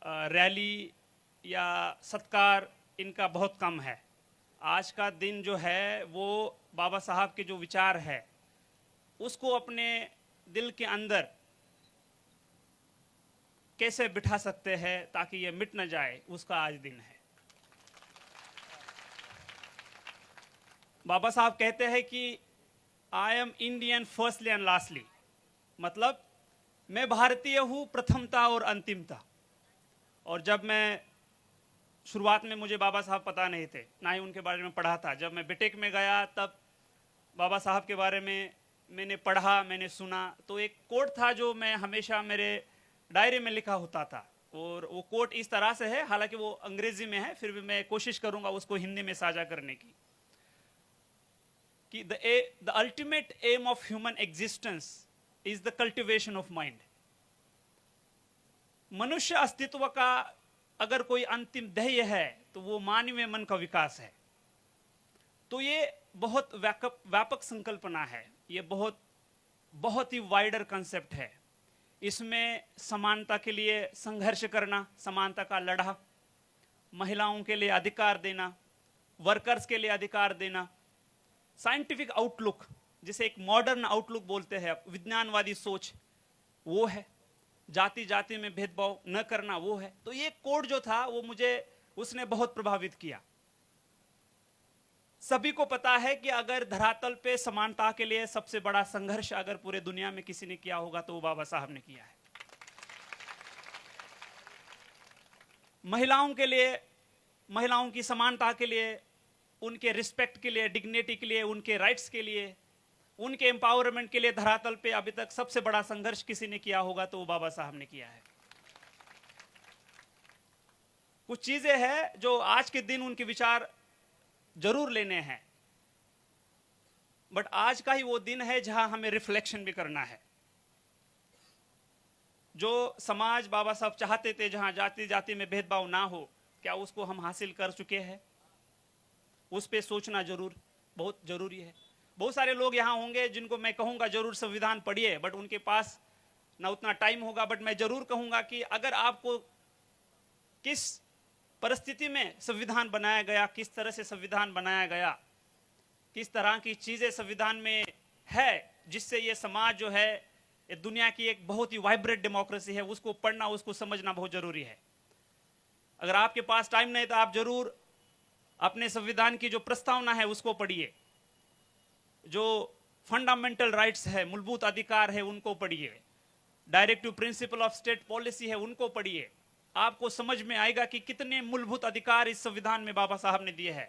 Rally या सत्कार इनका बहुत कम है। आज का दिन जो है वो बाबा साहब के जो विचार है उसको अपने दिल के अंदर कैसे बिठा सकते हैं ताकि ये मिट न जाए, उसका आज दिन है। बाबा साहब कहते हैं कि I am Indian firstly and lastly, मतलब मैं भारतीय हूँ प्रथमता और अंतिमता। और जब मैं शुरुआत में, मुझे बाबा साहब पता नहीं थे, ना ही उनके बारे में पढ़ा था। जब मैं बीटेक में गया तब बाबा साहब के बारे में मैंने पढ़ा, मैंने सुना। तो एक कोट था जो मैं हमेशा मेरे डायरी में लिखा होता था, और वो कोट इस तरह से है, हालांकि वो अंग्रेजी में है, फिर भी मैं कोशिश करूंगा उसको हिंदी में साझा करने की, कि the ultimate aim of human existence is the cultivation of mind. मनुष्य अस्तित्व का अगर कोई अंतिम ध्येय है तो वो मानवीय मन का विकास है। तो ये बहुत व्यापक संकल्पना है, ये बहुत ही वाइडर कंसेप्ट है। इसमें समानता के लिए संघर्ष करना, समानता का लड़ा, महिलाओं के लिए अधिकार देना, वर्कर्स के लिए अधिकार देना, साइंटिफिक आउटलुक, जिसे एक मॉडर्न आउटलुक बोलते हैं, विज्ञानवादी सोच, वो है। जाति जाति में भेदभाव न करना, वो है। तो ये कोड जो था वो मुझे, उसने बहुत प्रभावित किया। सभी को पता है कि अगर धरातल पे समानता के लिए सबसे बड़ा संघर्ष अगर पूरे दुनिया में किसी ने किया होगा तो वो बाबा साहब ने किया है। महिलाओं के लिए, महिलाओं की समानता के लिए, उनके रिस्पेक्ट के लिए, डिग्निटी के लिए, उनके राइट्स के लिए, उनके एम्पावरमेंट के लिए धरातल पे अभी तक सबसे बड़ा संघर्ष किसी ने किया होगा तो वो बाबा साहब ने किया है। कुछ चीजें हैं जो आज के दिन उनके विचार जरूर लेने हैं, बट आज का ही वो दिन है जहां हमें रिफ्लेक्शन भी करना है। जो समाज बाबा साहब चाहते थे, जहां जाति जाति में भेदभाव ना हो, क्या उसको हम हासिल कर चुके हैं? उस पे सोचना जरूर बहुत जरूरी है। बहुत सारे लोग यहाँ होंगे जिनको मैं कहूँगा जरूर संविधान पढ़िए, बट उनके पास ना उतना टाइम होगा। बट मैं जरूर कहूँगा कि अगर आपको किस परिस्थिति में संविधान बनाया गया, किस तरह से संविधान बनाया गया, किस तरह की चीज़ें संविधान में है जिससे ये समाज जो है, ये दुनिया की एक बहुत ही वाइब्रेंट डेमोक्रेसी है, उसको पढ़ना, उसको समझना बहुत जरूरी है। अगर आपके पास टाइम नहीं तो आप जरूर अपने संविधान की जो प्रस्तावना है उसको पढ़िए, जो फंडामेंटल राइट्स है, मूलभूत अधिकार है, उनको पढ़िए, directive principle of state policy है, उनको पढ़िए। आपको समझ में आएगा कि कितने मूलभूत अधिकार इस संविधान में बाबा साहब ने दिए हैं।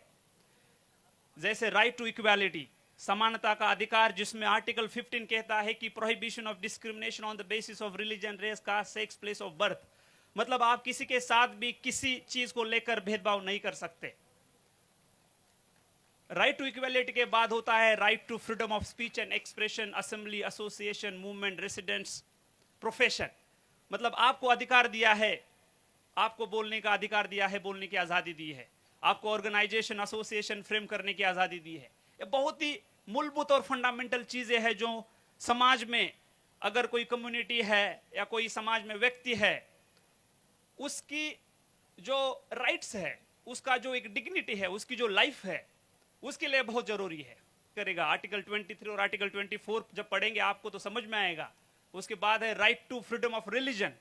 जैसे राइट टू इक्वालिटी, समानता का अधिकार, जिसमें आर्टिकल 15 कहता है कि prohibition of discrimination on the basis of religion, race, caste, sex, place of birth. मतलब आप किसी के साथ भी किसी चीज को लेकर भेदभाव नहीं कर सकते। राइट टू इक्वालिटी के बाद होता है right to freedom of speech and expression, assembly, association, movement, residence, profession. मतलब आपको अधिकार दिया है, आपको बोलने का अधिकार दिया है, बोलने की आजादी दी है, आपको ऑर्गेनाइजेशन, एसोसिएशन फ्रेम करने की आजादी दी है। ये बहुत ही मूलभूत और फंडामेंटल चीजें हैं जो समाज में अगर कोई कम्युनिटी है या कोई समाज में व्यक्ति है, उसकी जो राइट्स है, उसका जो एक डिग्निटी है, उसकी जो लाइफ है, उसके लिए बहुत जरूरी है। करेगा आर्टिकल 23 और आर्टिकल 24 जब पढ़ेंगे आपको तो समझ में आएगा। उसके बाद है right to freedom of religion,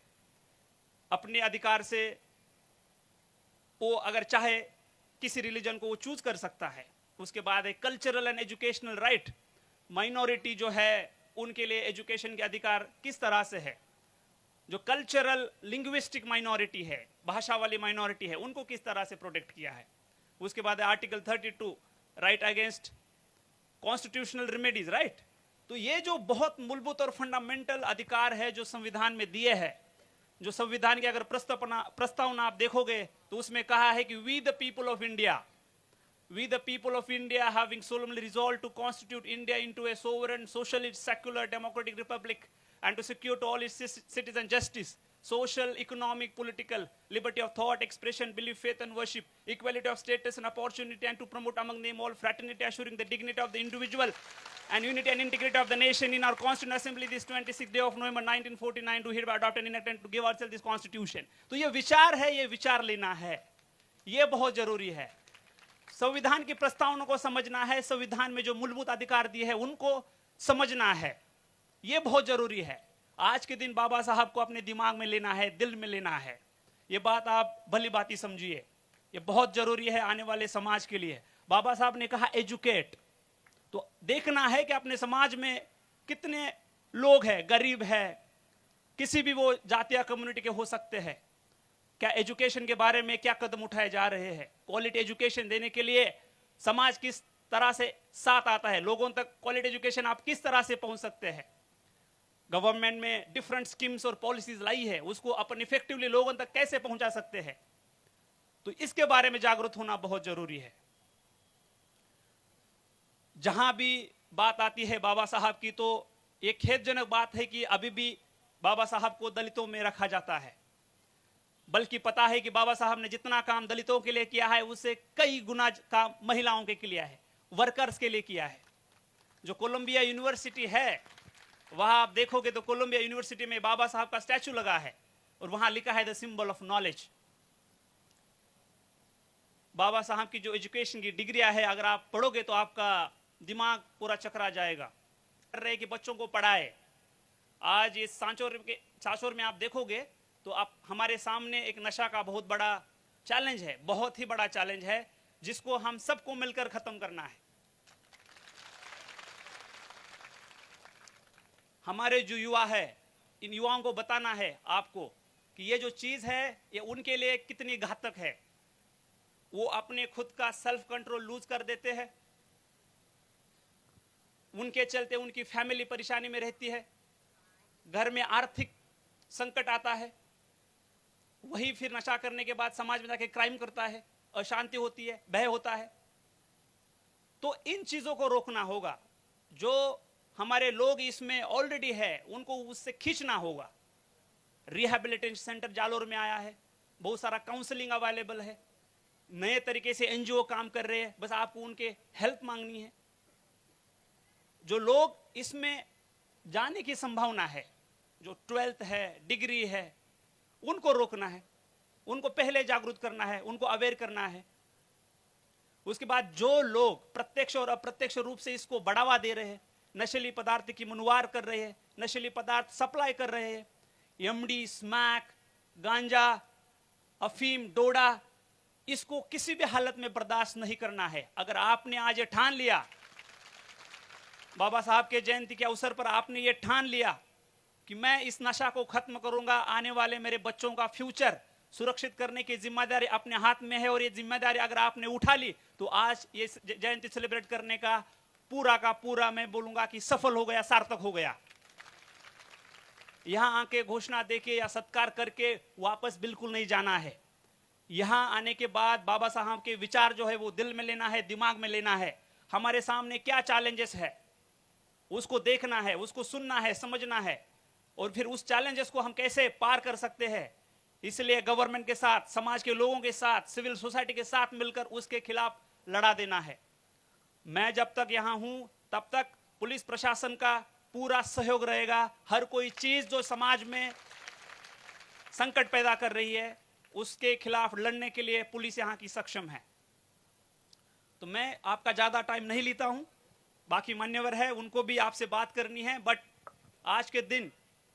अपने अधिकार से वो अगर चाहे किसी रिलीजन को वो चूज कर सकता है। उसके बाद है cultural and educational right, minority जो है उनके लिए एजुकेशन के अधिकार किस तरह से है। जो कल्चरल लिंग्विस्टिक माइनॉरिटी है, भाषा वाली माइनॉरिटी है, उनको किस तरह से प्रोटेक्ट किया है। उसके बाद है article 32, right against constitutional remedies, right. तो ये जो बहुत मूलभूत और फंडामेंटल अधिकार है जो संविधान में दिए हैं, जो संविधान की अगर प्रस्तावना आप देखोगे तो उसमें कहा है कि we the people of India, we the people of India having solemnly resolved to constitute India into a sovereign, socialist, secular, democratic republic and to secure to all its citizens justice, social, economic, political, liberty of thought, expression, belief, faith and worship, equality of status and opportunity, and to promote among them all fraternity, assuring the dignity of the individual and unity and integrity of the nation in our Constituent Assembly this 26th day of November 1949 to hereby adopt and enact and to give ourselves this Constitution. तो ये विचार है, ये विचार लेना है, ये बहुत जरूरी है। संविधान की प्रस्तावना को समझना है, संविधान में जो मूलभूत अधिकार दिए हैं उनको समझना है, ये बहुत जरूरी है। आज के दिन बाबा साहब को अपने दिमाग में लेना है, दिल में लेना है, ये बात आप भली बात समझिए, ये बहुत जरूरी है आने वाले समाज के लिए। बाबा साहब ने कहा एजुकेट, तो देखना है कि अपने समाज में कितने लोग हैं, गरीब है, किसी भी वो जातीय कम्युनिटी के हो सकते हैं, क्या एजुकेशन के बारे में क्या कदम उठाए जा रहे हैं, क्वालिटी एजुकेशन देने के लिए समाज किस तरह से साथ आता है, लोगों तक क्वालिटी एजुकेशन आप किस तरह से पहुंच सकते हैं। गवर्नमेंट में डिफरेंट स्कीम्स और पॉलिसीज लाई है, उसको अपन इफेक्टिवली लोगों तक कैसे पहुंचा सकते हैं, तो इसके बारे में जागरूक होना बहुत जरूरी है। जहां भी बात आती है बाबा साहब की, तो ये खेदजनक बात है कि अभी भी बाबा साहब को दलितों में रखा जाता है, बल्कि पता है कि बाबा साहब ने जितना काम दलितों के लिए किया है उससे कई गुना काम महिलाओं के लिए है, वर्कर्स के लिए किया है। जो कोलंबिया यूनिवर्सिटी है वहां आप देखोगे तो कोलंबिया यूनिवर्सिटी में बाबा साहब का स्टैचू लगा है और वहां लिखा है द सिंबल ऑफ नॉलेज। बाबा साहब की जो एजुकेशन की डिग्रियां है, अगर आप पढ़ोगे तो आपका दिमाग पूरा चकरा जाएगा। कर रहे कि बच्चों को पढ़ाए। आज इस सांचौर में आप देखोगे तो आप हमारे सामने एक नशा का बहुत बड़ा चैलेंज है, बहुत ही बड़ा चैलेंज है, जिसको हम सबको मिलकर खत्म करना है। हमारे जो युवा है, इन युवाओं को बताना है आपको कि ये जो चीज है ये उनके लिए कितनी घातक है। वो अपने खुद का सेल्फ कंट्रोल लूज कर देते हैं, उनके चलते उनकी फैमिली परेशानी में रहती है, घर में आर्थिक संकट आता है, वही फिर नशा करने के बाद समाज में जाके क्राइम करता है, अशांति होती है, भय होता है। तो इन चीजों को रोकना होगा। जो हमारे लोग इसमें ऑलरेडी है उनको उससे खींचना होगा। रिहैबिलिटेशन सेंटर जालोर में आया है, बहुत सारा काउंसलिंग अवेलेबल है, नए तरीके से एनजीओ काम कर रहे हैं, बस आपको उनके हेल्प मांगनी है। जो लोग इसमें जाने की संभावना है, जो 12th है, डिग्री है, उनको रोकना है, उनको पहले जागरूक करना है, उनको अवेयर करना है। उसके बाद जो लोग प्रत्यक्ष और अप्रत्यक्ष रूप से इसको बढ़ावा दे रहे हैं, नशीली पदार्थ की मनुवार कर रहे हैं, नशीली पदार्थ सप्लाई कर रहे हैं, एमडी, स्मैक, गांजा, अफीम, डोडा, इसको किसी भी हालत में बर्दाश्त नहीं करना है। अगर आपने आज ये ठान लिया, बाबा साहब के जयंती के अवसर पर आपने ये ठान लिया कि मैं इस नशा को खत्म करूंगा, आने वाले मेरे बच्चों का फ्यूचर सुरक्षित करने की जिम्मेदारी अपने हाथ में है, और ये जिम्मेदारी अगर आपने उठा ली तो आज ये जयंती सेलिब्रेट करने का पूरा मैं बोलूंगा कि सफल हो गया, सार्थक हो गया। यहां आके घोषणा देके या सत्कार करके वापस बिल्कुल नहीं जाना है। यहां आने के बाद बाबा साहब के विचार जो है वो दिल में लेना है, दिमाग में लेना है। हमारे सामने क्या चैलेंजेस है उसको देखना है, उसको सुनना है, समझना है, और फिर उस चैलेंजेस को हम कैसे पार कर सकते हैं। इसलिए गवर्नमेंट के साथ, समाज के लोगों के साथ, सिविल सोसाइटी के साथ मिलकर उसके खिलाफ लड़ा देना है। मैं जब तक यहां हूं तब तक पुलिस प्रशासन का पूरा सहयोग रहेगा। हर कोई चीज जो समाज में संकट पैदा कर रही है उसके खिलाफ लड़ने के लिए पुलिस यहां की सक्षम है। तो मैं आपका ज्यादा टाइम नहीं लेता हूं, बाकी मान्यवर है उनको भी आपसे बात करनी है। बट आज के दिन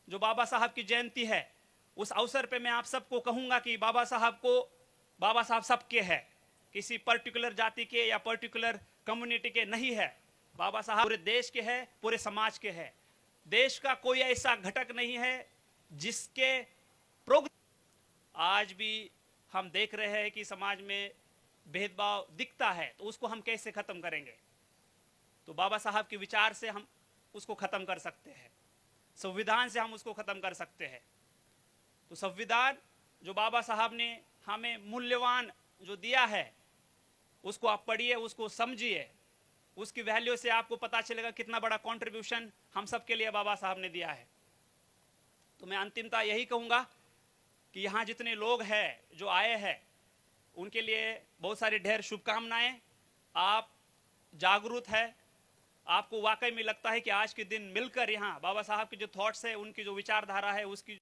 जो बाबा साहब की जयंती है, उस अवसर पे मैं आप सबको कहूंगा कि बाबा साहब सबके है, किसी पर्टिकुलर जाति के या पर्टिकुलर कम्युनिटी के नहीं है। बाबा साहब पूरे देश के है, पूरे समाज के है। देश का कोई ऐसा घटक नहीं है जिसके आज भी हम देख रहे हैं कि समाज में भेदभाव दिखता है, तो उसको हम कैसे खत्म करेंगे। तो बाबा साहब के विचार से हम उसको खत्म कर सकते हैं, संविधान से हम उसको खत्म कर सकते हैं। तो संविधान जो बाबा साहब ने हमें मूल्यवान जो दिया है उसको आप पढ़िए, उसको समझिए, उसकी वैल्यू से आपको पता चलेगा कितना बड़ा कंट्रीब्यूशन हम सब के लिए बाबा साहब ने दिया है। तो मैं अंतिमता यही कहूंगा कि यहाँ जितने लोग हैं जो आए हैं उनके लिए बहुत सारी ढेर शुभकामनाएं। आप जागरूक है, आपको वाकई में लगता है कि आज के दिन मिलकर यहाँ बाबा साहब के जो थॉट्स है, उनकी जो विचारधारा है, उसकी